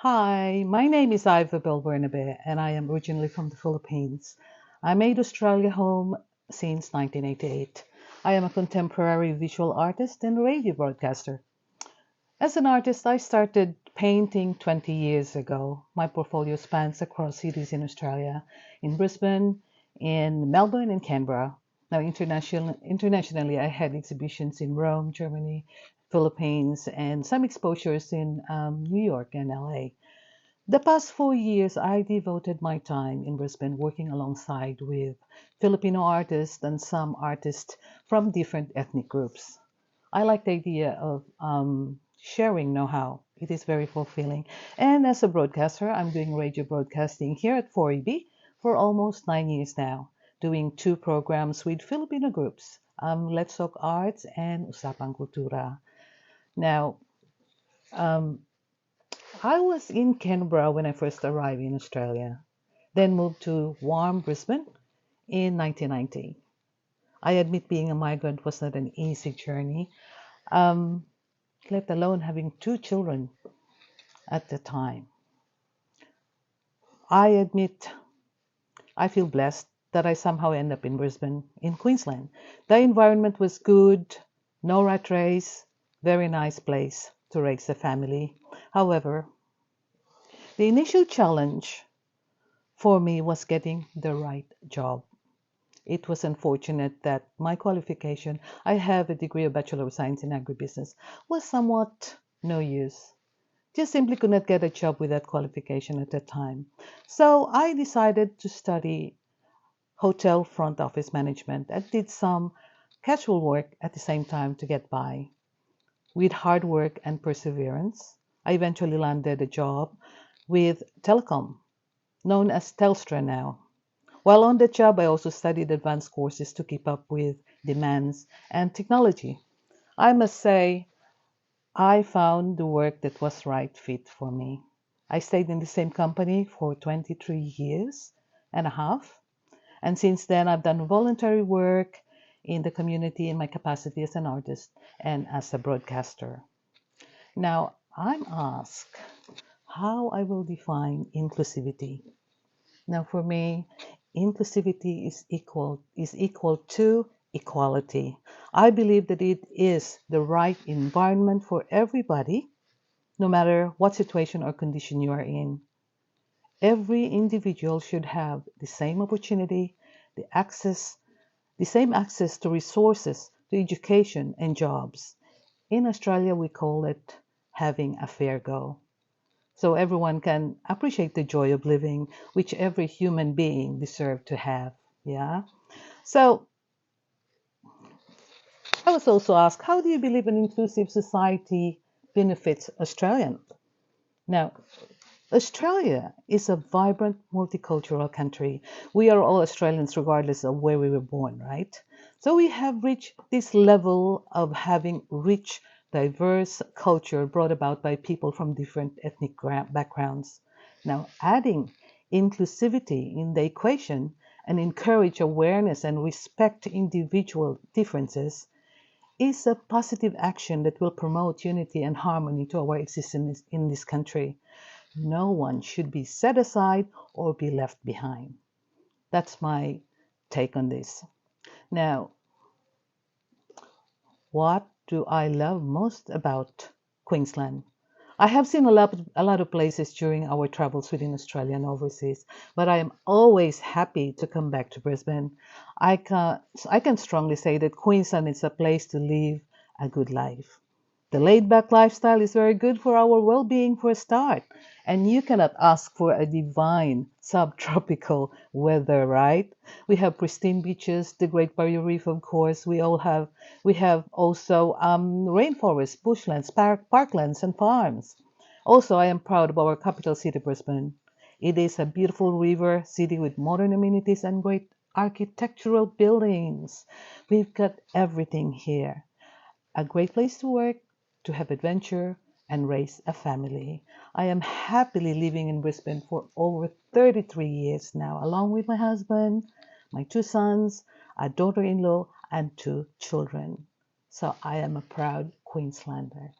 Hi, my name is Iva Bernabe, and I am originally from the Philippines. I made Australia home since 1988. I am a contemporary visual artist and radio broadcaster. As an artist, I started painting 20 years ago. My portfolio spans across cities in Australia, in Brisbane, in Melbourne, and Canberra. Now, internationally, I had exhibitions in Rome, Germany, Philippines, and some exposures in New York and LA. The past 4 years, I devoted my time in Brisbane working alongside with Filipino artists and some artists from different ethnic groups. I like the idea of sharing know-how. It is very fulfilling. And as a broadcaster, I'm doing radio broadcasting here at 4EB for almost 9 years now, doing two programs with Filipino groups, Let's Talk Arts and Usapang Kultura. Now, um, I was in Canberra when I first arrived in Australia, then moved to warm Brisbane in 1990. I admit being a migrant was not an easy journey, um, let alone having two children at the time. I admit I feel blessed that I somehow end up in Brisbane, in Queensland. The environment was good, no rat race, very nice place to raise a family. However, the initial challenge for me was getting the right job. It was unfortunate that my qualification, I have a degree of Bachelor of Science in Agribusiness, was somewhat no use. Just simply could not get a job with that qualification at that time. So I decided to study hotel front office management and did some casual work at the same time to get by. With hard work and perseverance, I eventually landed a job with Telecom, known as Telstra now. While on the job, I also studied advanced courses to keep up with demands and technology. I must say, I found the work that was right fit for me. I stayed in the same company for 23 years and a half, and since then I've done voluntary work in the community in my capacity as an artist and as a broadcaster. Now, I'm asked how I will define inclusivity. Now, for me, inclusivity is equal to equality. I believe that it is the right environment for everybody, no matter what situation or condition you are in. Every individual should have the same opportunity, the same access to resources, to education and jobs. In Australia, we call it having a fair go, so everyone can appreciate the joy of living, which every human being deserves to have. Yeah. So I was also asked, how do you believe an inclusive society benefits Australians? Now, Australia is a vibrant multicultural country. We are all Australians regardless of where we were born, right? So we have reached this level of having rich, diverse culture brought about by people from different ethnic backgrounds. Now, adding inclusivity in the equation and encourage awareness and respect individual differences is a positive action that will promote unity and harmony to our existence in this country. No one should be set aside or be left behind. That's my take on this. Now, what do I love most about Queensland? I have seen a lot of places during our travels within Australia and overseas, but I am always happy to come back to Brisbane. I can strongly say that Queensland is a place to live a good life. The laid back lifestyle is very good for our well being for a start. And you cannot ask for a divine subtropical weather, right? We have pristine beaches, the Great Barrier Reef, of course. We have also rainforests, bushlands, parklands, and farms. Also, I am proud of our capital city, Brisbane. It is a beautiful river city with modern amenities and great architectural buildings. We've got everything here. A great place to work, to have adventure, and raise a family. I am happily living in Brisbane for over 33 years now, along with my husband, my two sons, a daughter in law, and two children. So I am a proud Queenslander.